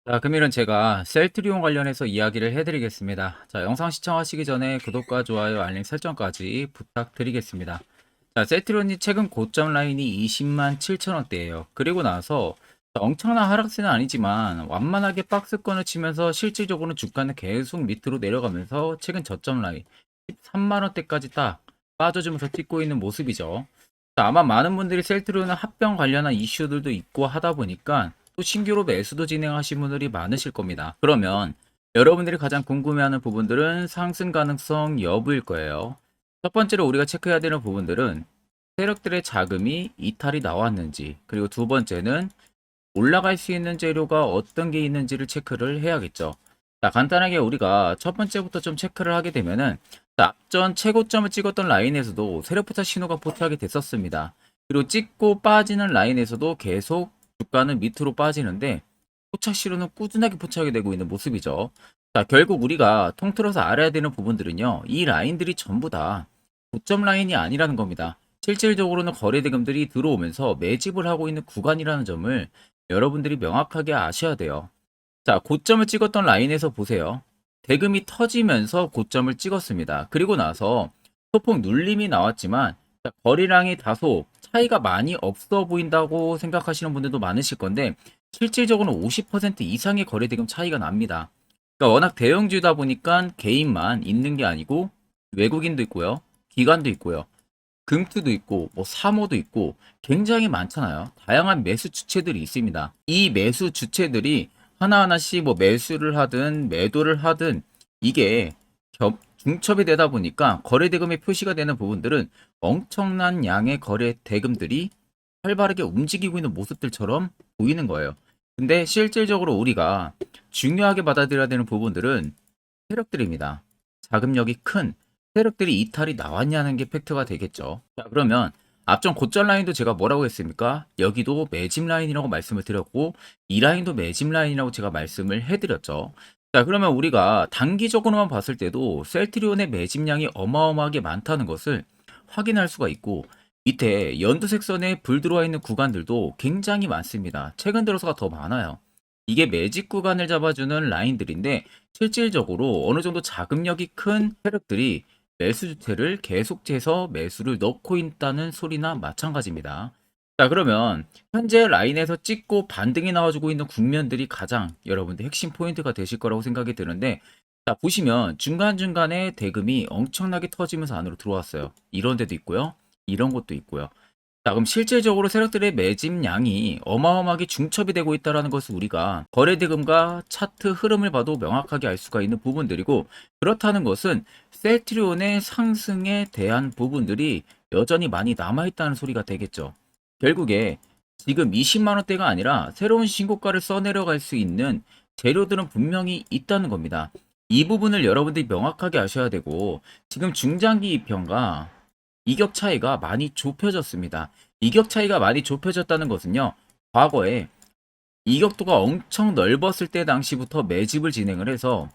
자, 금일은 제가 셀트리온 관련해서 이야기를 해드리겠습니다. 자, 영상 시청하시기 전에 구독과 좋아요, 알림 설정까지 부탁드리겠습니다. 자, 셀트리온이 최근 고점 라인이 20만 7천 원대예요. 그리고 나서 엄청난 하락세는 아니지만 완만하게 박스권을 치면서 실질적으로는 주가는 계속 밑으로 내려가면서 최근 저점 라인 13만 원대까지 딱 빠져주면서 찍고 있는 모습이죠. 자, 아마 많은 분들이 셀트리온은 합병 관련한 이슈들도 있고 하다 보니까 또 신규로 매수도 진행하신 분들이 많으실 겁니다. 그러면 여러분들이 가장 궁금해하는 부분들은 상승 가능성 여부일 거예요. 첫 번째로 우리가 체크해야 되는 부분들은 세력들의 자금이 이탈이 나왔는지, 그리고 두 번째는 올라갈 수 있는 재료가 어떤 게 있는지를 체크를 해야겠죠. 자, 간단하게 우리가 첫 번째부터 좀 체크를 하게 되면은 자, 앞전 최고점을 찍었던 라인에서도 세력 포착 신호가 포착이 됐었습니다. 그리고 찍고 빠지는 라인에서도 계속 주가는 밑으로 빠지는데 포착 신호는 꾸준하게 포착이 되고 있는 모습이죠. 자, 결국 우리가 통틀어서 알아야 되는 부분들은요. 이 라인들이 전부 다 고점 라인이 아니라는 겁니다. 실질적으로는 거래 대금들이 들어오면서 매집을 하고 있는 구간이라는 점을 여러분들이 명확하게 아셔야 돼요. 자, 고점을 찍었던 라인에서 보세요. 대금이 터지면서 고점을 찍었습니다. 그리고 나서 소폭 눌림이 나왔지만 거래량이 다소 차이가 많이 없어 보인다고 생각하시는 분들도 많으실 건데 실질적으로는 50% 이상의 거래 대금 차이가 납니다. 그러니까 워낙 대형주다 보니까 개인만 있는 게 아니고 외국인도 있고요. 기관도 있고요. 금투도 있고 뭐 사모도 있고 굉장히 많잖아요. 다양한 매수 주체들이 있습니다. 이 매수 주체들이 하나하나씩 뭐 매수를 하든 매도를 하든 이게 중첩이 되다 보니까 거래 대금의 표시가 되는 부분들은 엄청난 양의 거래 대금들이 활발하게 움직이고 있는 모습들처럼 보이는 거예요. 근데 실질적으로 우리가 중요하게 받아들여야 되는 부분들은 세력들입니다. 자금력이 큰 세력들이 이탈이 나왔냐는 게 팩트가 되겠죠. 자, 그러면 앞전 고점 라인도 제가 뭐라고 했습니까? 여기도 매집 라인이라고 말씀을 드렸고 이 라인도 매집 라인이라고 제가 말씀을 해드렸죠. 자, 그러면 우리가 단기적으로만 봤을 때도 셀트리온의 매집량이 어마어마하게 많다는 것을 확인할 수가 있고 밑에 연두색선에 불 들어와 있는 구간들도 굉장히 많습니다. 최근 들어서가 더 많아요. 이게 매집 구간을 잡아주는 라인들인데 실질적으로 어느 정도 자금력이 큰 세력들이 매수 주체를 계속해서 매수를 넣고 있다는 소리나 마찬가지입니다. 자, 그러면 현재 라인에서 찍고 반등이 나와주고 있는 국면들이 가장 여러분들 핵심 포인트가 되실 거라고 생각이 드는데 자, 보시면 중간중간에 대금이 엄청나게 터지면서 안으로 들어왔어요. 이런 데도 있고요. 이런 것도 있고요. 자, 그럼 실질적으로 세력들의 매집량이 어마어마하게 중첩이 되고 있다는 것을 우리가 거래 대금과 차트 흐름을 봐도 명확하게 알 수가 있는 부분들이고 그렇다는 것은 셀트리온의 상승에 대한 부분들이 여전히 많이 남아있다는 소리가 되겠죠. 결국에 지금 20만 원대가 아니라 새로운 신고가를 써내려갈 수 있는 재료들은 분명히 있다는 겁니다. 이 부분을 여러분들이 명확하게 아셔야 되고 지금 중장기 이평과 이격 차이가 많이 좁혀졌습니다. 이격 차이가 많이 좁혀졌다는 것은요. 과거에 이격도가 엄청 넓었을 때 당시부터 매집을 진행을 해서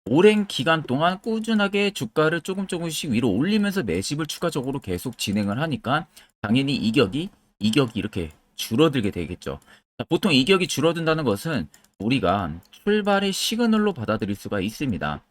오랜 기간 동안 꾸준하게 주가를 조금씩 위로 올리면서 매집을 추가적으로 계속 진행을 하니까 당연히 이격이 이렇게 줄어들게 되겠죠. 자, 보통 이격이 줄어든다는 것은 우리가 출발의 시그널로 받아들일 수가 있습니다.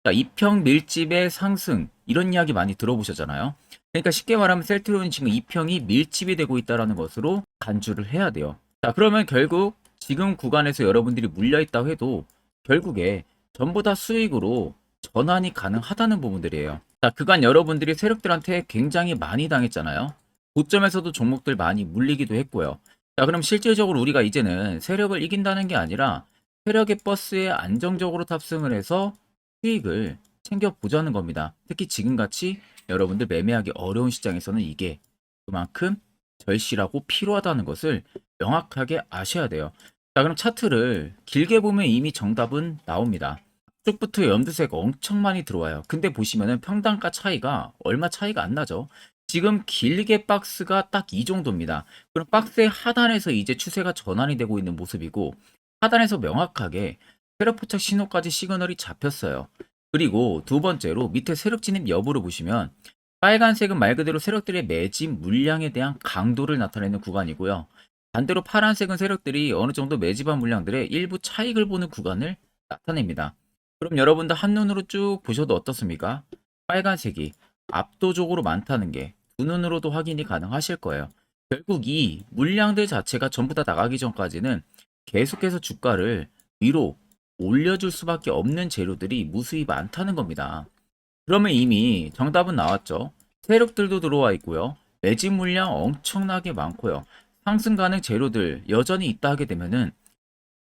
자, 이평 밀집의 상승 이런 이야기 많이 들어보셨잖아요. 그러니까 쉽게 말하면 셀트리온이 지금 이평이 밀집이 되고 있다는 것으로 간주를 해야 돼요. 자, 그러면 결국 지금 구간에서 여러분들이 물려 있다고 해도 결국에 전부 다 수익으로 전환이 가능하다는 부분들이에요. 자, 그간 여러분들이 세력들한테 굉장히 많이 당했잖아요. 고점에서도 종목들 많이 물리기도 했고요. 자, 그럼 실질적으로 우리가 이제는 세력을 이긴다는 게 아니라 세력의 버스에 안정적으로 탑승을 해서 수익을 챙겨보자는 겁니다. 특히 지금같이 여러분들 매매하기 어려운 시장에서는 이게 그만큼 절실하고 필요하다는 것을 명확하게 아셔야 돼요. 자, 그럼 차트를 길게 보면 이미 정답은 나옵니다. 쪽부터 연두색 엄청 많이 들어와요. 근데 보시면은 평단가 차이가 얼마 차이가 안 나죠. 지금 길게 박스가 딱 이 정도입니다. 그럼 박스의 하단에서 이제 추세가 전환이 되고 있는 모습이고 하단에서 명확하게 세력 포착 신호까지 시그널이 잡혔어요. 그리고 두 번째로 밑에 세력 진입 여부를 보시면 빨간색은 말 그대로 세력들의 매집 물량에 대한 강도를 나타내는 구간이고요. 반대로 파란색은 세력들이 어느 정도 매집한 물량들의 일부 차익을 보는 구간을 나타냅니다. 그럼 여러분들 한눈으로 쭉 보셔도 어떻습니까? 빨간색이 압도적으로 많다는 게 두 눈으로도 확인이 가능하실 거예요. 결국 이 물량들 자체가 전부 다 나가기 전까지는 계속해서 주가를 위로 올려줄 수밖에 없는 재료들이 무수히 많다는 겁니다. 그러면 이미 정답은 나왔죠. 세력들도 들어와 있고요. 매집 물량 엄청나게 많고요. 상승 가능 재료들 여전히 있다 하게 되면은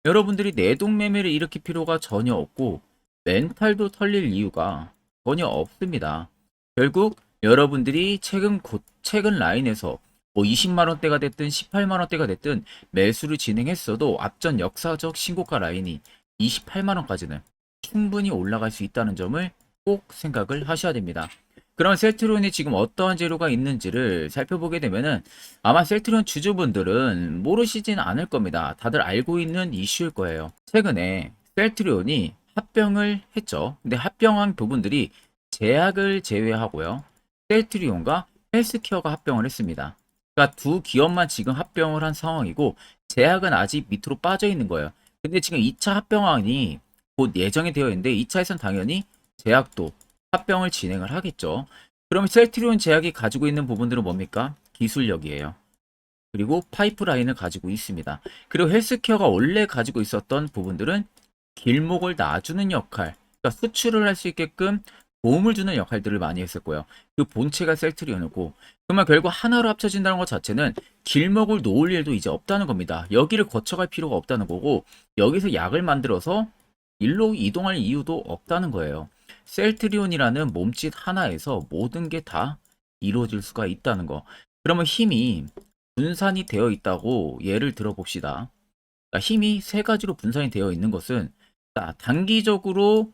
여러분들이 내동 매매를 일으킬 필요가 전혀 없고 멘탈도 털릴 이유가 전혀 없습니다. 결국 여러분들이 최근 라인에서 뭐 20만 원대가 됐든 18만 원대가 됐든 매수를 진행했어도 앞전 역사적 신고가 라인이 28만 원까지는 충분히 올라갈 수 있다는 점을 꼭 생각을 하셔야 됩니다. 그럼 셀트리온이 지금 어떠한 재료가 있는지를 살펴보게 되면은 아마 셀트리온 주주분들은 모르시진 않을 겁니다. 다들 알고 있는 이슈일 거예요. 최근에 셀트리온이 합병을 했죠. 근데 합병한 부분들이 제약을 제외하고요. 셀트리온과 헬스케어가 합병을 했습니다. 그러니까 두 기업만 지금 합병을 한 상황이고 제약은 아직 밑으로 빠져 있는 거예요. 근데 지금 2차 합병안이 곧 예정이 되어 있는데 2차에선 당연히 제약도 합병을 진행을 하겠죠. 그럼 셀트리온 제약이 가지고 있는 부분들은 뭡니까? 기술력이에요. 그리고 파이프라인을 가지고 있습니다. 그리고 헬스케어가 원래 가지고 있었던 부분들은 길목을 놔주는 역할, 그러니까 수출을 할 수 있게끔 도움을 주는 역할들을 많이 했을 거예요. 그 본체가 셀트리온이고, 그러면 결국 하나로 합쳐진다는 것 자체는 길목을 놓을 일도 이제 없다는 겁니다. 여기를 거쳐갈 필요가 없다는 거고, 여기서 약을 만들어서 일로 이동할 이유도 없다는 거예요. 셀트리온이라는 몸짓 하나에서 모든 게 다 이루어질 수가 있다는 거. 그러면 힘이 분산이 되어 있다고 예를 들어 봅시다. 그러니까 힘이 세 가지로 분산이 되어 있는 것은 단기적으로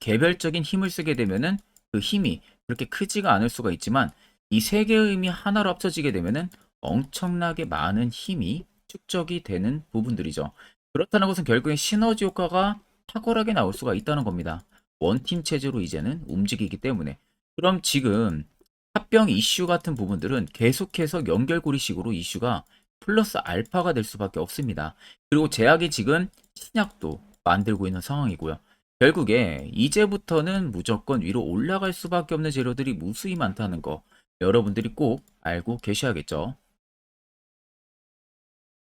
개별적인 힘을 쓰게 되면은 그 힘이 그렇게 크지가 않을 수가 있지만 이 세 개의 힘이 하나로 합쳐지게 되면은 엄청나게 많은 힘이 축적이 되는 부분들이죠. 그렇다는 것은 결국엔 시너지 효과가 탁월하게 나올 수가 있다는 겁니다. 원팀 체제로 이제는 움직이기 때문에. 그럼 지금 합병 이슈 같은 부분들은 계속해서 연결고리식으로 이슈가 플러스 알파가 될 수밖에 없습니다. 그리고 제약이 지금 신약도 만들고 있는 상황이고요. 결국에 이제부터는 무조건 위로 올라갈 수밖에 없는 재료들이 무수히 많다는 거 여러분들이 꼭 알고 계셔야겠죠.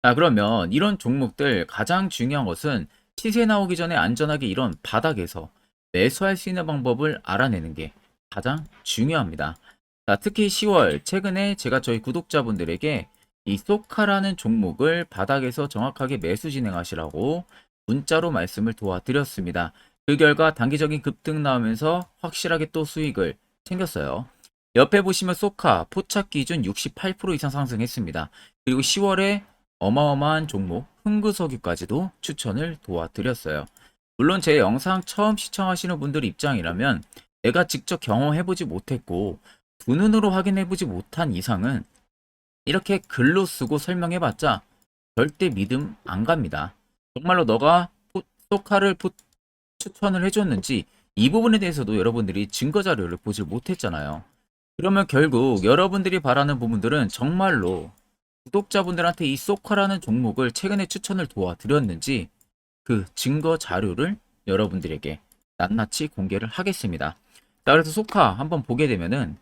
자, 그러면 이런 종목들 가장 중요한 것은 시세 나오기 전에 안전하게 이런 바닥에서 매수할 수 있는 방법을 알아내는 게 가장 중요합니다. 자, 특히 10월 최근에 제가 저희 구독자분들에게 이 소카라는 종목을 바닥에서 정확하게 매수 진행하시라고 문자로 말씀을 도와드렸습니다. 그 결과 단기적인 급등 나오면서 확실하게 또 수익을 챙겼어요. 옆에 보시면 소카 포착 기준 68% 이상 상승했습니다. 그리고 10월에 어마어마한 종목 흥구석유까지도 추천을 도와드렸어요. 물론 제 영상 처음 시청하시는 분들 입장이라면 내가 직접 경험해보지 못했고 두 눈으로 확인해보지 못한 이상은 이렇게 글로 쓰고 설명해봤자 절대 믿음 안 갑니다. 정말로 너가 소카를 추천을 해줬는지 이 부분에 대해서도 여러분들이 증거 자료를 보질 못했잖아요. 그러면 결국 여러분들이 바라는 부분들은 정말로 구독자분들한테 이 소카라는 종목을 최근에 추천을 도와드렸는지 그 증거 자료를 여러분들에게 낱낱이 공개를 하겠습니다. 자, 그래서 소카 한번 보게 되면은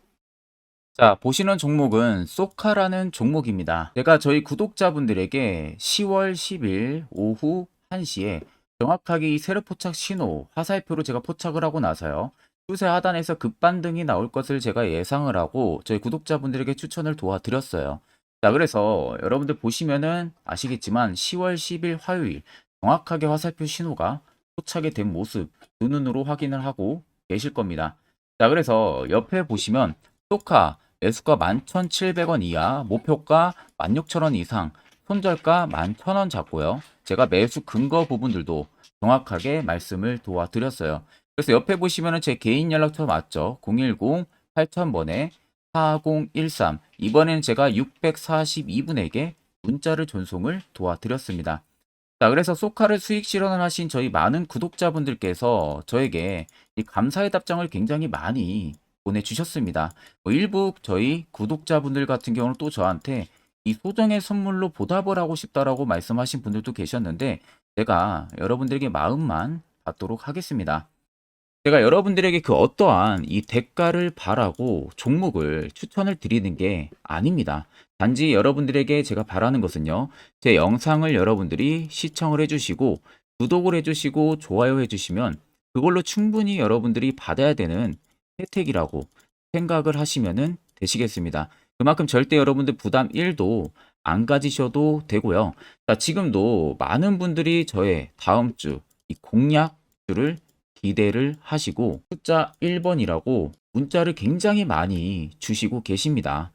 자, 보시는 종목은 소카라는 종목입니다. 제가 저희 구독자분들에게 10월 10일 오후 1시에 정확하게 이 세력 포착 신호 화살표로 제가 포착을 하고 나서요. 추세 하단에서 급반등이 나올 것을 제가 예상을 하고 저희 구독자분들에게 추천을 도와드렸어요. 자, 그래서 여러분들 보시면은 아시겠지만 10월 10일 화요일 정확하게 화살표 신호가 포착이 된 모습 두 눈으로 확인을 하고 계실 겁니다. 자, 그래서 옆에 보시면 소카 매수가 11,700원 이하, 목표가 16,000원 이상, 손절가 11,000원 잡고요. 제가 매수 근거 부분들도 정확하게 말씀을 도와드렸어요. 그래서 옆에 보시면은 제 개인 연락처 맞죠? 010 8000번에 4013. 이번에는 제가 642분에게 문자를 전송을 도와드렸습니다. 자, 그래서 소카를 수익 실현을 하신 저희 많은 구독자분들께서 저에게 이 감사의 답장을 굉장히 많이 보내주셨습니다. 일부 저희 구독자분들 같은 경우는 또 저한테 이 소정의 선물로 보답을 하고 싶다라고 말씀하신 분들도 계셨는데 제가 여러분들에게 마음만 받도록 하겠습니다. 제가 여러분들에게 그 어떠한 이 대가를 바라고 종목을 추천을 드리는 게 아닙니다. 단지 여러분들에게 제가 바라는 것은요. 제 영상을 여러분들이 시청을 해주시고 구독을 해주시고 좋아요 해주시면 그걸로 충분히 여러분들이 받아야 되는 혜택이라고 생각을 하시면 되시겠습니다. 그만큼 절대 여러분들 부담 1도 안 가지셔도 되고요. 자, 지금도 많은 분들이 저의 다음 주 이 공약주를 기대를 하시고 숫자 1번이라고 문자를 굉장히 많이 주시고 계십니다.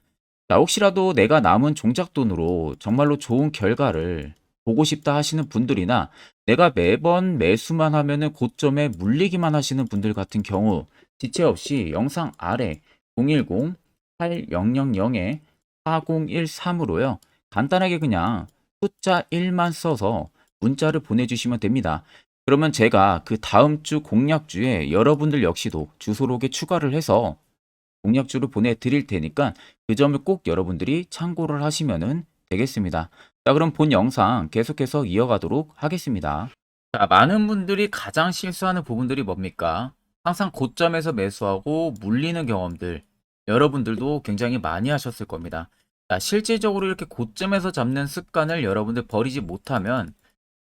자, 혹시라도 내가 남은 종잣돈으로 정말로 좋은 결과를 보고 싶다 하시는 분들이나 내가 매번 매수만 하면은 고점에 물리기만 하시는 분들 같은 경우 지체 없이 영상 아래 010-8000-4013으로요. 간단하게 그냥 숫자 1만 써서 문자를 보내주시면 됩니다. 그러면 제가 그 다음 주 공약주에 여러분들 역시도 주소록에 추가를 해서 공약주를 보내드릴 테니까 그 점을 꼭 여러분들이 참고를 하시면 되겠습니다. 자, 그럼 본 영상 계속해서 이어가도록 하겠습니다. 자, 많은 분들이 가장 실수하는 부분들이 뭡니까? 항상 고점에서 매수하고 물리는 경험들 여러분들도 굉장히 많이 하셨을 겁니다. 자, 실질적으로 이렇게 고점에서 잡는 습관을 여러분들 버리지 못하면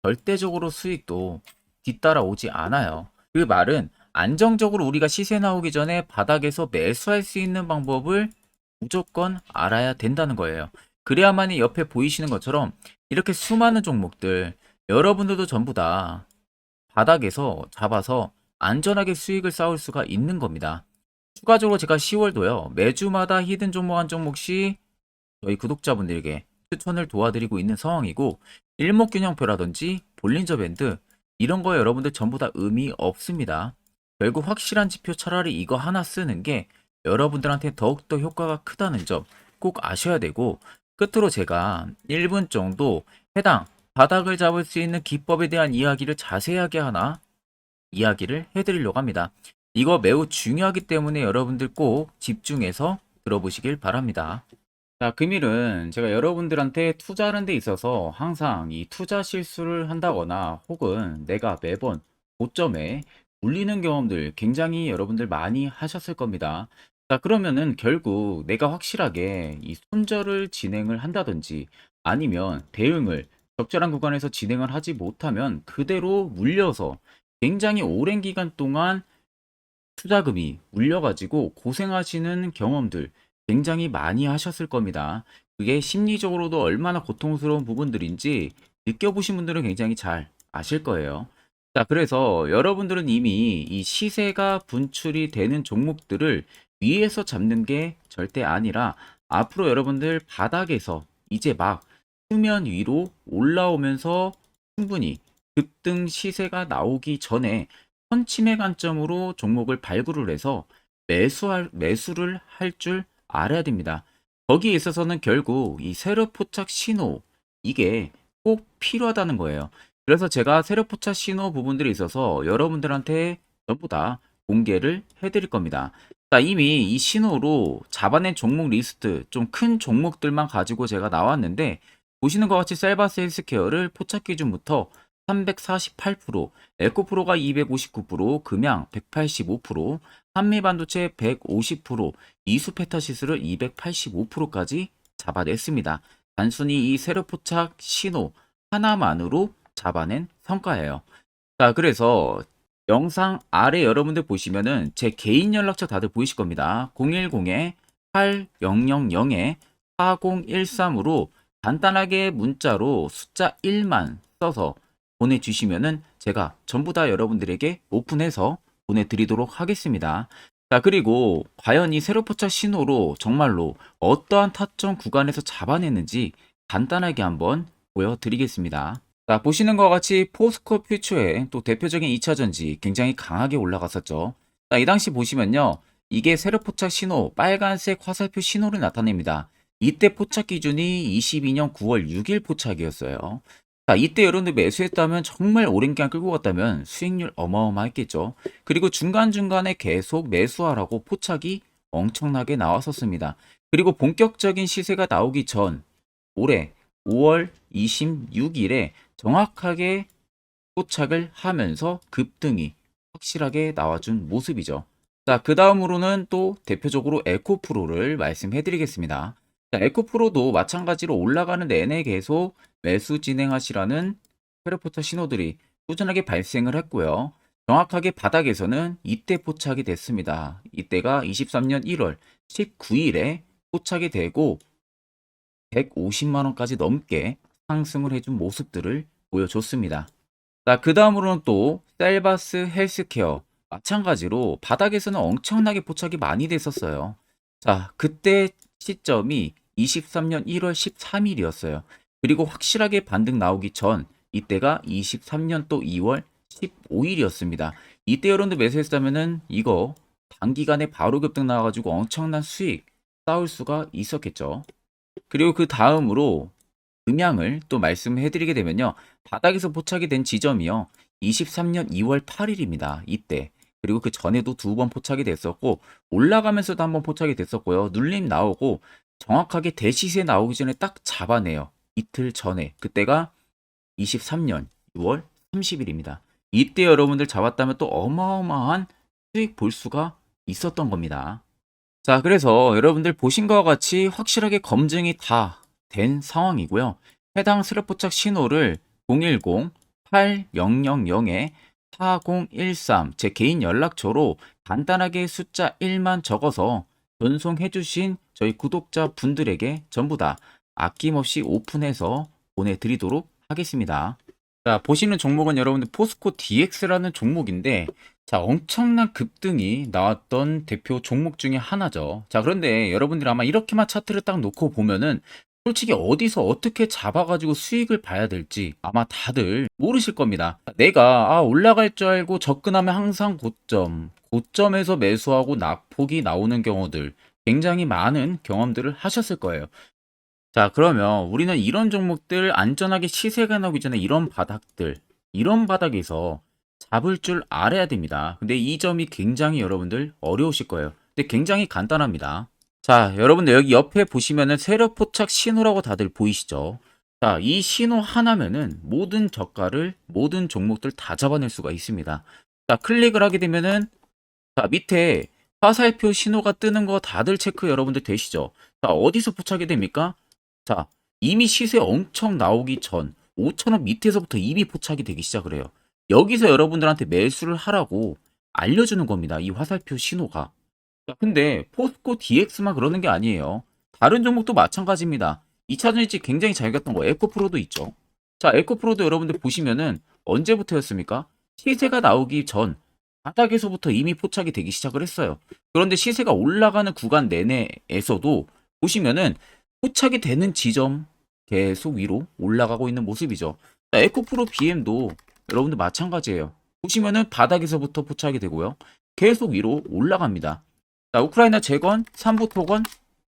절대적으로 수익도 뒤따라오지 않아요. 그 말은 안정적으로 우리가 시세 나오기 전에 바닥에서 매수할 수 있는 방법을 무조건 알아야 된다는 거예요. 그래야만이 옆에 보이시는 것처럼 이렇게 수많은 종목들 여러분들도 전부 다 바닥에서 잡아서 안전하게 수익을 쌓을 수가 있는 겁니다. 추가적으로 제가 10월도요. 매주마다 히든 종목 한 종목씩 저희 구독자분들에게 추천을 도와드리고 있는 상황이고 일목균형표라든지 볼린저 밴드 이런 거 여러분들 전부 다 의미 없습니다. 결국 확실한 지표 차라리 이거 하나 쓰는 게 여러분들한테 더욱더 효과가 크다는 점 꼭 아셔야 되고 끝으로 제가 1분 정도 해당 바닥을 잡을 수 있는 기법에 대한 이야기를 자세하게 하나 이야기를 해드리려고 합니다. 이거 매우 중요하기 때문에 여러분들 꼭 집중해서 들어보시길 바랍니다. 자, 금일은 제가 여러분들한테 투자하는 데 있어서 항상 이 투자 실수를 한다거나 혹은 내가 매번 고점에 물리는 경험들 굉장히 여러분들 많이 하셨을 겁니다. 자, 그러면은 결국 내가 확실하게 이 손절을 진행을 한다든지 아니면 대응을 적절한 구간에서 진행을 하지 못하면 그대로 물려서 굉장히 오랜 기간 동안 투자금이 물려가지고 고생하시는 경험들 굉장히 많이 하셨을 겁니다. 그게 심리적으로도 얼마나 고통스러운 부분들인지 느껴보신 분들은 굉장히 잘 아실 거예요. 자, 그래서 여러분들은 이미 이 시세가 분출이 되는 종목들을 위에서 잡는 게 절대 아니라 앞으로 여러분들 바닥에서 이제 막 수면 위로 올라오면서 충분히 급등 시세가 나오기 전에 선침해 관점으로 종목을 발굴을 해서 매수를 할 줄 알아야 됩니다. 거기에 있어서는 결국 이 세력 포착 신호 이게 꼭 필요하다는 거예요. 그래서 제가 세력 포착 신호 부분들이 있어서 여러분들한테 전부 다 공개를 해드릴 겁니다. 자, 이미 이 신호로 잡아낸 종목 리스트 좀 큰 종목들만 가지고 제가 나왔는데 보시는 것 같이 셀바스 헬스케어를 포착 기준부터 348%, 에코프로가 259%, 금양 185%, 한미반도체 150%, 이수페타시스를 285%까지 잡아냈습니다. 단순히 이 세력포착 신호 하나만으로 잡아낸 성과예요. 자, 그래서 영상 아래 여러분들 보시면은 제 개인 연락처 다들 보이실 겁니다. 010-8013-4013으로 간단하게 문자로 숫자 1만 써서 보내주시면은 제가 전부 다 여러분들에게 오픈해서 보내드리도록 하겠습니다. 자, 그리고 과연 이 세로포착 신호로 정말로 어떠한 타점 구간에서 잡아냈는지 간단하게 한번 보여드리겠습니다. 자, 보시는 것 같이 포스코 퓨처의 또 대표적인 2차전지 굉장히 강하게 올라갔었죠. 자, 이 당시 보시면요. 이게 세로포착 신호, 빨간색 화살표 신호를 나타냅니다. 이때 포착 기준이 22년 9월 6일 포착이었어요. 자, 이때 여러분들 매수했다면 정말 오랜 기간 끌고 갔다면 수익률 어마어마했겠죠. 그리고 중간중간에 계속 매수하라고 포착이 엄청나게 나왔었습니다. 그리고 본격적인 시세가 나오기 전 올해 5월 26일에 정확하게 포착을 하면서 급등이 확실하게 나와준 모습이죠. 자, 그 다음으로는 또 대표적으로 에코프로를 말씀해 드리겠습니다. 자, 에코프로도 마찬가지로 올라가는 내내 계속 매수 진행하시라는 페르포터 신호들이 꾸준하게 발생을 했고요. 정확하게 바닥에서는 이때 포착이 됐습니다. 이때가 23년 1월 19일에 포착이 되고 150만 원까지 넘게 상승을 해준 모습들을 보여줬습니다. 자, 그 다음으로는 또 셀바스 헬스케어 마찬가지로 바닥에서는 엄청나게 포착이 많이 됐었어요. 자, 그때 시점이 23년 1월 13일이었어요. 그리고 확실하게 반등 나오기 전 이때가 23년 또 2월 15일이었습니다. 이때 여러분들 매수했다면은 이거 단기간에 바로 급등 나와가지고 엄청난 수익 쌓을 수가 있었겠죠. 그리고 그 다음으로 음향을 또 말씀해 드리게 되면요. 바닥에서 포착이 된 지점이요. 23년 2월 8일입니다. 이때. 그리고 그 전에도 두 번 포착이 됐었고 올라가면서도 한번 포착이 됐었고요. 눌림 나오고 정확하게 대시세 나오기 전에 딱 잡아내요. 이틀 전에. 그때가 23년 6월 30일입니다. 이때 여러분들 잡았다면 또 어마어마한 수익 볼 수가 있었던 겁니다. 자, 그래서 여러분들 보신 것과 같이 확실하게 검증이 다 된 상황이고요. 해당 스랩포착 신호를 010-8000-4013 제 개인 연락처로 간단하게 숫자 1만 적어서 전송해 주신 저희 구독자 분들에게 전부 다 아낌없이 오픈해서 보내드리도록 하겠습니다. 자, 보시는 종목은 여러분들 포스코 DX라는 종목인데 자, 엄청난 급등이 나왔던 대표 종목 중에 하나죠. 자, 그런데 여러분들이 아마 이렇게만 차트를 딱 놓고 보면은 솔직히 어디서 어떻게 잡아가지고 수익을 봐야 될지 아마 다들 모르실 겁니다. 내가 올라갈 줄 알고 접근하면 항상 고점에서 매수하고 낙폭이 나오는 경우들 굉장히 많은 경험들을 하셨을 거예요. 자, 그러면 우리는 이런 종목들 안전하게 시세가 나오기 전에 이런 바닥에서 잡을 줄 알아야 됩니다. 근데 이 점이 굉장히 여러분들 어려우실 거예요. 근데 굉장히 간단합니다. 자, 여러분들 여기 옆에 보시면은 세력 포착 신호라고 다들 보이시죠? 자, 이 신호 하나면은 모든 저가를 모든 종목들 다 잡아낼 수가 있습니다. 자, 클릭을 하게 되면은 자, 밑에 화살표 신호가 뜨는 거 다들 체크 여러분들 되시죠? 자, 어디서 포착이 됩니까? 자, 이미 시세 엄청 나오기 전 5,000원 밑에서부터 이미 포착이 되기 시작을 해요. 여기서 여러분들한테 매수를 하라고 알려주는 겁니다. 이 화살표 신호가. 자, 근데 포스코 DX만 그러는 게 아니에요. 다른 종목도 마찬가지입니다. 2차전지 굉장히 잘 갔던 거 에코프로도 있죠. 자, 에코프로도 여러분들 보시면은 언제부터였습니까? 시세가 나오기 전 바닥에서부터 이미 포착이 되기 시작을 했어요. 그런데 시세가 올라가는 구간 내내에서도 보시면은 포착이 되는 지점 계속 위로 올라가고 있는 모습이죠. 자, 에코프로 BM도 여러분들 마찬가지예요. 보시면은 바닥에서부터 포착이 되고요. 계속 위로 올라갑니다. 자, 우크라이나 재건, 삼부 토건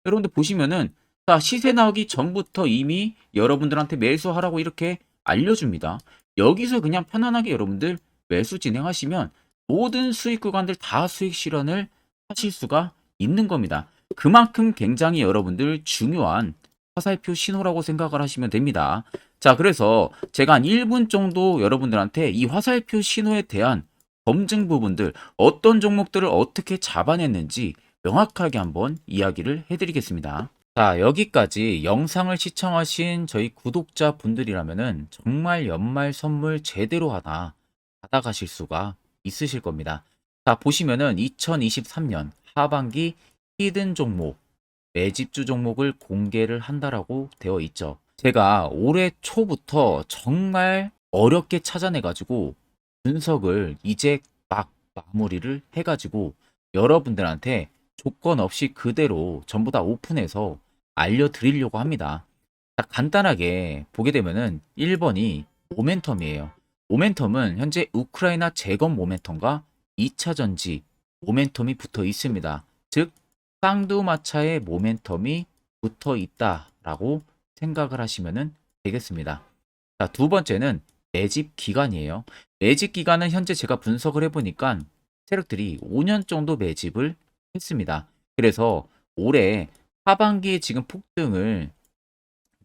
여러분들 보시면은 자, 시세 나오기 전부터 이미 여러분들한테 매수하라고 이렇게 알려줍니다. 여기서 그냥 편안하게 여러분들 매수 진행하시면 모든 수익 구간들 다 수익 실현을 하실 수가 있는 겁니다. 그만큼 굉장히 여러분들 중요한 화살표 신호라고 생각을 하시면 됩니다. 자, 그래서 제가 한 1분 정도 여러분들한테 이 화살표 신호에 대한 검증 부분들, 어떤 종목들을 어떻게 잡아냈는지 명확하게 한번 이야기를 해드리겠습니다. 자, 여기까지 영상을 시청하신 저희 구독자 분들이라면은 정말 연말 선물 제대로 하나 받아가실 수가 있으실 겁니다. 자, 보시면은 2023년 하반기 히든 종목, 매집주 종목을 공개를 한다라고 되어 있죠. 제가 올해 초부터 정말 어렵게 찾아내가지고 분석을 이제 막 마무리를 해가지고 여러분들한테 조건 없이 그대로 전부 다 오픈해서 알려드리려고 합니다. 자, 간단하게 보게 되면은 1번이 모멘텀이에요. 모멘텀은 현재 우크라이나 재건 모멘텀과 2차 전지 모멘텀이 붙어 있습니다. 즉 쌍두마차의 모멘텀이 붙어 있다라고 생각을 하시면 되겠습니다. 자, 두 번째는 매집 기간이에요. 매집 기간은 현재 제가 분석을 해보니까 세력들이 5년 정도 매집을 했습니다. 그래서 올해 하반기에 지금 폭등을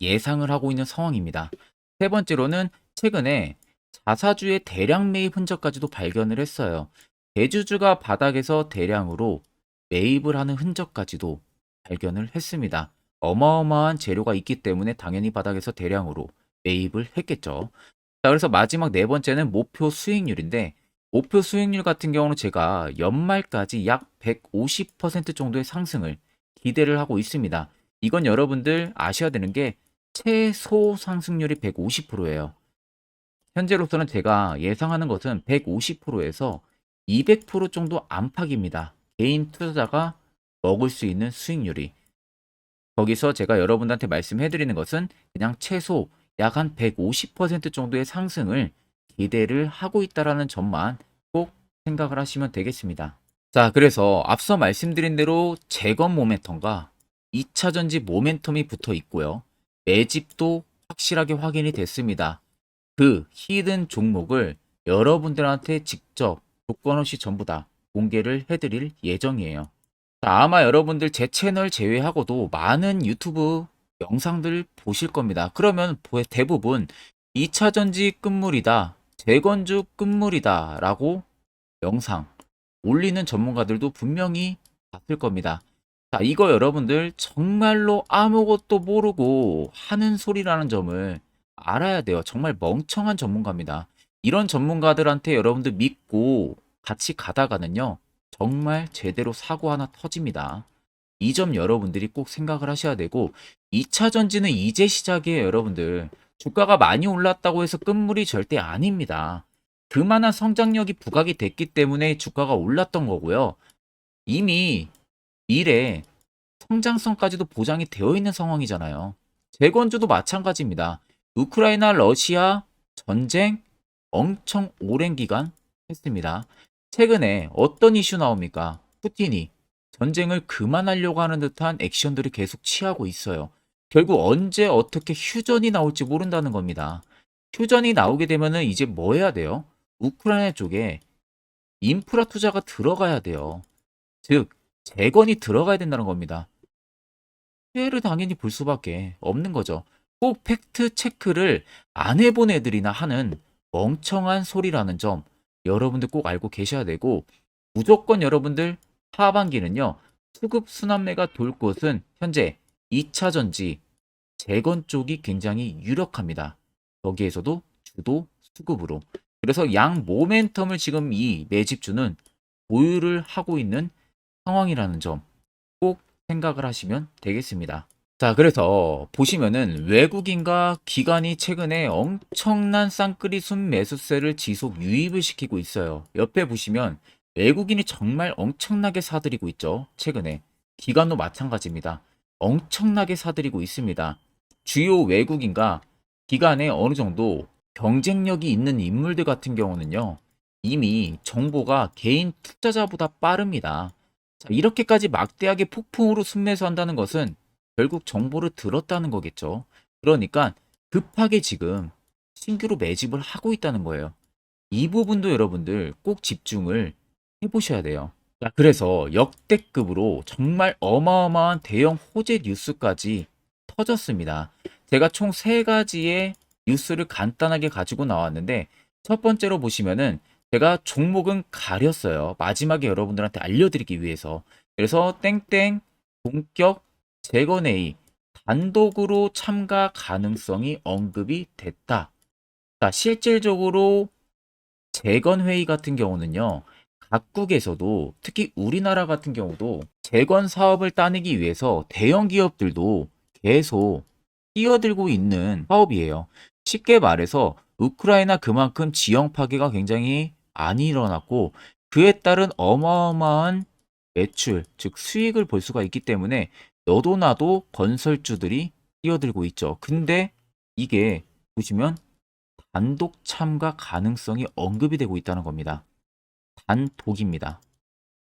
예상을 하고 있는 상황입니다. 세 번째로는 최근에 자사주의 대량 매입 흔적까지도 발견을 했어요. 대주주가 바닥에서 대량으로 매입을 하는 흔적까지도 발견을 했습니다. 어마어마한 재료가 있기 때문에 당연히 바닥에서 대량으로 매입을 했겠죠. 자, 그래서 마지막 네 번째는 목표 수익률인데, 목표 수익률 같은 경우는 제가 연말까지 약 150% 정도의 상승을 기대를 하고 있습니다. 이건 여러분들 아셔야 되는 게 최소 상승률이 150%예요. 현재로서는 제가 예상하는 것은 150%에서 200% 정도 안팎입니다. 개인 투자자가 먹을 수 있는 수익률이. 거기서 제가 여러분들한테 말씀해 드리는 것은 그냥 최소 약 한 150% 정도의 상승을 기대를 하고 있다라는 점만 꼭 생각을 하시면 되겠습니다. 자, 그래서 앞서 말씀드린 대로 재건 모멘텀과 2차 전지 모멘텀이 붙어 있고요. 매집도 확실하게 확인이 됐습니다. 그 히든 종목을 여러분들한테 직접 조건 없이 전부 다 공개를 해드릴 예정이에요. 자, 아마 여러분들 제 채널 제외하고도 많은 유튜브 영상들 보실 겁니다. 그러면 대부분 2차 전지 끝물이다, 재건주 끝물이다 라고 영상 올리는 전문가들도 분명히 봤을 겁니다. 자, 이거 여러분들 정말로 아무것도 모르고 하는 소리라는 점을 알아야 돼요. 정말 멍청한 전문가입니다. 이런 전문가들한테 여러분들 믿고 같이 가다가는요, 정말 제대로 사고 하나 터집니다. 이 점 여러분들이 꼭 생각을 하셔야 되고, 2차 전지는 이제 시작이에요, 여러분들. 주가가 많이 올랐다고 해서 끝물이 절대 아닙니다. 그만한 성장력이 부각이 됐기 때문에 주가가 올랐던 거고요. 이미 미래 성장성까지도 보장이 되어 있는 상황이잖아요. 재건주도 마찬가지입니다. 우크라이나 러시아 전쟁 엄청 오랜 기간 했습니다. 최근에 어떤 이슈 나옵니까? 푸틴이 전쟁을 그만하려고 하는 듯한 액션들을 계속 취하고 있어요. 결국 언제 어떻게 휴전이 나올지 모른다는 겁니다. 휴전이 나오게 되면은 이제 뭐 해야 돼요? 우크라이나 쪽에 인프라 투자가 들어가야 돼요. 즉, 재건이 들어가야 된다는 겁니다. 피해를 당연히 볼 수밖에 없는 거죠. 꼭 팩트 체크를 안 해본 애들이나 하는 멍청한 소리라는 점 여러분들 꼭 알고 계셔야 되고, 무조건 여러분들 하반기는요, 수급 순환매가 돌 곳은 현재 2차 전지 재건 쪽이 굉장히 유력합니다. 거기에서도 주도 수급으로. 그래서 양 모멘텀을 지금 이 매집주는 보유를 하고 있는 상황이라는 점 꼭 생각을 하시면 되겠습니다. 자, 그래서 보시면은 외국인과 기관이 최근에 엄청난 쌍끌이 순매수세를 지속 유입을 시키고 있어요. 옆에 보시면 외국인이 정말 엄청나게 사들이고 있죠. 최근에. 기관도 마찬가지입니다. 엄청나게 사들이고 있습니다. 주요 외국인과 기관에 어느 정도 경쟁력이 있는 인물들 같은 경우는요, 이미 정보가 개인 투자자보다 빠릅니다. 자, 이렇게까지 막대하게 폭풍으로 순매수한다는 것은 결국 정보를 들었다는 거겠죠. 그러니까 급하게 지금 신규로 매집을 하고 있다는 거예요. 이 부분도 여러분들 꼭 집중을 해보셔야 돼요. 자, 그래서 역대급으로 정말 어마어마한 대형 호재 뉴스까지 터졌습니다. 제가 총 세 가지의 뉴스를 간단하게 가지고 나왔는데, 첫 번째로 보시면은 제가 종목은 가렸어요. 마지막에 여러분들한테 알려드리기 위해서. 그래서 땡땡 본격 재건회의 단독으로 참가 가능성이 언급이 됐다. 자, 실질적으로 재건회의 같은 경우는요, 각국에서도 특히 우리나라 같은 경우도 재건 사업을 따내기 위해서 대형 기업들도 계속 뛰어들고 있는 사업이에요. 쉽게 말해서 우크라이나 그만큼 지형 파괴가 굉장히 많이 일어났고, 그에 따른 어마어마한 매출, 즉 수익을 볼 수가 있기 때문에 너도 나도 건설주들이 뛰어들고 있죠. 근데 이게 보시면 단독 참가 가능성이 언급이 되고 있다는 겁니다. 단독입니다.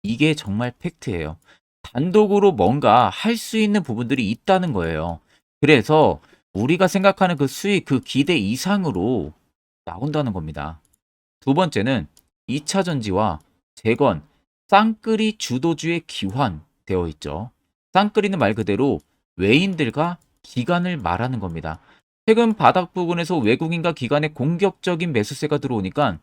이게 정말 팩트예요. 단독으로 뭔가 할 수 있는 부분들이 있다는 거예요. 그래서 우리가 생각하는 그 수익, 그 기대 이상으로 나온다는 겁니다. 두 번째는 2차 전지와 재건, 쌍끌이 주도주의 기환되어 있죠. 쌍끌이는 말 그대로 외인들과 기관을 말하는 겁니다. 최근 바닥 부근에서 외국인과 기관의 공격적인 매수세가 들어오니까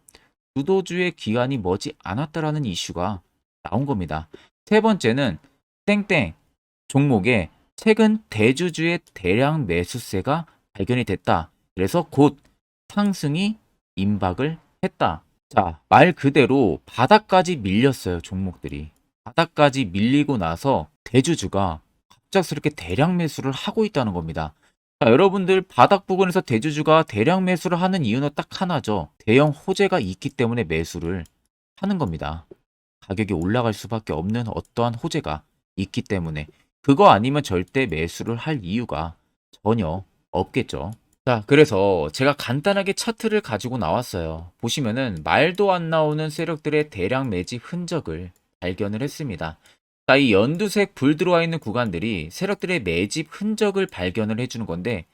주도주의 기관이 머지 않았다라는 이슈가 나온 겁니다. 세 번째는 땡땡 종목에 최근 대주주의 대량 매수세가 발견이 됐다. 그래서 곧 상승이 임박을 했다. 자, 말 그대로 바닥까지 밀렸어요, 종목들이. 바닥까지 밀리고 나서 대주주가 갑작스럽게 대량 매수를 하고 있다는 겁니다. 자, 여러분들 바닥 부근에서 대주주가 대량 매수를 하는 이유는 딱 하나죠. 대형 호재가 있기 때문에 매수를 하는 겁니다. 가격이 올라갈 수밖에 없는 어떠한 호재가 있기 때문에 그거 아니면 절대 매수를 할 이유가 전혀 없겠죠. 자, 그래서 제가 간단하게 차트를 가지고 나왔어요. 보시면은 말도 안 나오는 세력들의 대량 매집 흔적을 발견을 했습니다. 자, 이 연두색 불 들어와 있는 구간들이 세력들의 매집 흔적을 발견을 해주는 건데,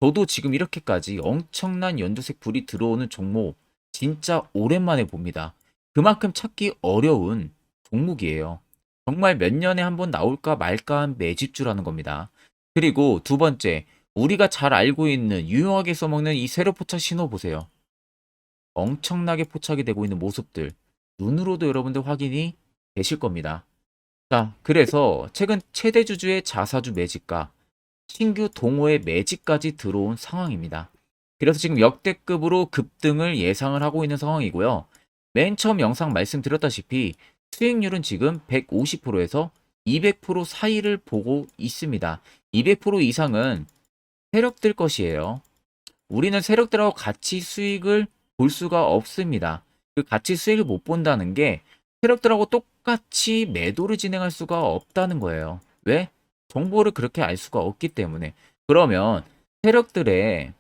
저도 지금 이렇게까지 엄청난 연두색 불이 들어오는 종목 진짜 오랜만에 봅니다. 그만큼 찾기 어려운 종목이에요. 정말 몇 년에 한 번 나올까 말까 한 매집주라는 겁니다. 그리고 두 번째, 우리가 잘 알고 있는 유용하게 써먹는 이 세로 포착 신호 보세요. 엄청나게 포착이 되고 있는 모습들 눈으로도 여러분들 확인이 되실 겁니다. 자, 그래서 최근 최대 주주의 자사주 매집과 신규 동호회 매집까지 들어온 상황입니다. 그래서 지금 역대급으로 급등을 예상을 하고 있는 상황이고요. 맨 처음 영상 말씀드렸다시피 수익률은 지금 150%에서 200% 사이를 보고 있습니다. 200% 이상은 세력들 것이에요. 우리는 세력들하고 같이 수익을 볼 수가 없습니다. 그 같이 수익을 못 본다는 게 세력들하고 똑같이 매도를 진행할 수가 없다는 거예요. 왜? 정보를 그렇게 알 수가 없기 때문에. 그러면 세력들의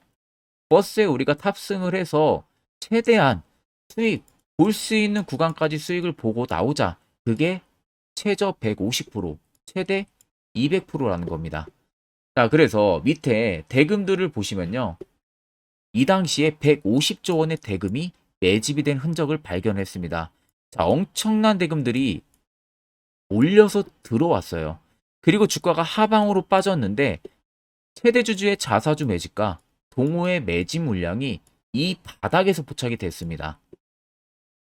버스에 우리가 탑승을 해서 최대한 수익 볼 수 있는 구간까지 수익을 보고 나오자. 그게 최저 150%, 최대 200%라는 겁니다. 자, 그래서 밑에 대금들을 보시면요. 이 당시에 150조 원의 대금이 매집이 된 흔적을 발견했습니다. 자, 엄청난 대금들이 몰려서 들어왔어요. 그리고 주가가 하방으로 빠졌는데 최대 주주의 자사주 매집과 동호회 매집 물량이 이 바닥에서 포착이 됐습니다.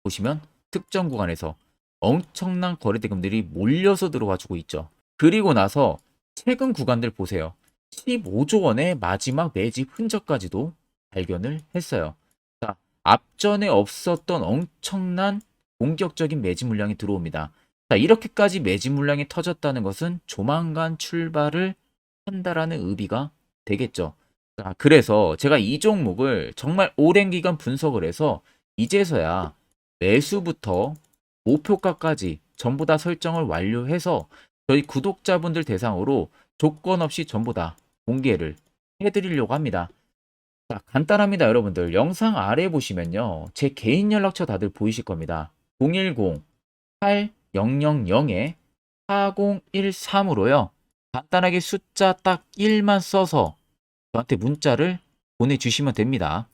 보시면 특정 구간에서 엄청난 거래 대금들이 몰려서 들어와주고 있죠. 그리고 나서 최근 구간들 보세요. 15조 원의 마지막 매집 흔적까지도 발견을 했어요. 자, 앞전에 없었던 엄청난 공격적인 매집 물량이 들어옵니다. 자, 이렇게까지 매집 물량이 터졌다는 것은 조만간 출발을 한다라는 의미가 되겠죠. 자, 그래서 제가 이 종목을 정말 오랜 기간 분석을 해서 이제서야 매수부터 목표가까지 전부 다 설정을 완료해서 저희 구독자분들 대상으로 조건 없이 전부 다 공개를 해드리려고 합니다. 자, 간단합니다, 여러분들. 영상 아래 보시면요. 제 개인 연락처 다들 보이실 겁니다. 010-8000-4013으로요. 간단하게 숫자 딱 1만 써서 저한테 문자를 보내주시면 됩니다.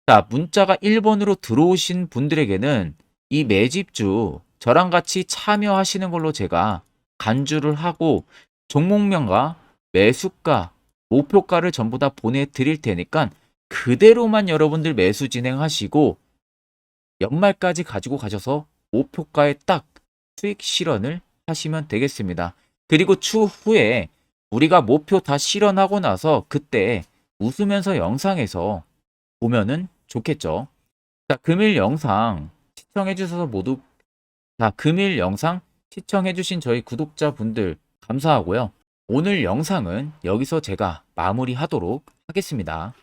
자, 문자가 1번으로 들어오신 분들에게는 이 매집주 저랑 같이 참여하시는 걸로 제가 간주를 하고 종목명과 매수가, 목표가를 전부 다 보내드릴 테니까 그대로만 여러분들 매수 진행하시고 연말까지 가지고 가셔서 목표가에 딱 수익 실현을 하시면 되겠습니다. 그리고 추후에 우리가 목표 다 실현하고 나서 그때 웃으면서 영상에서 보면은 좋겠죠. 자, 금일 영상 시청해 주셔서 모두 금일 영상 시청해 주신 저희 구독자분들 감사하고요. 오늘 영상은 여기서 제가 마무리하도록 하겠습니다.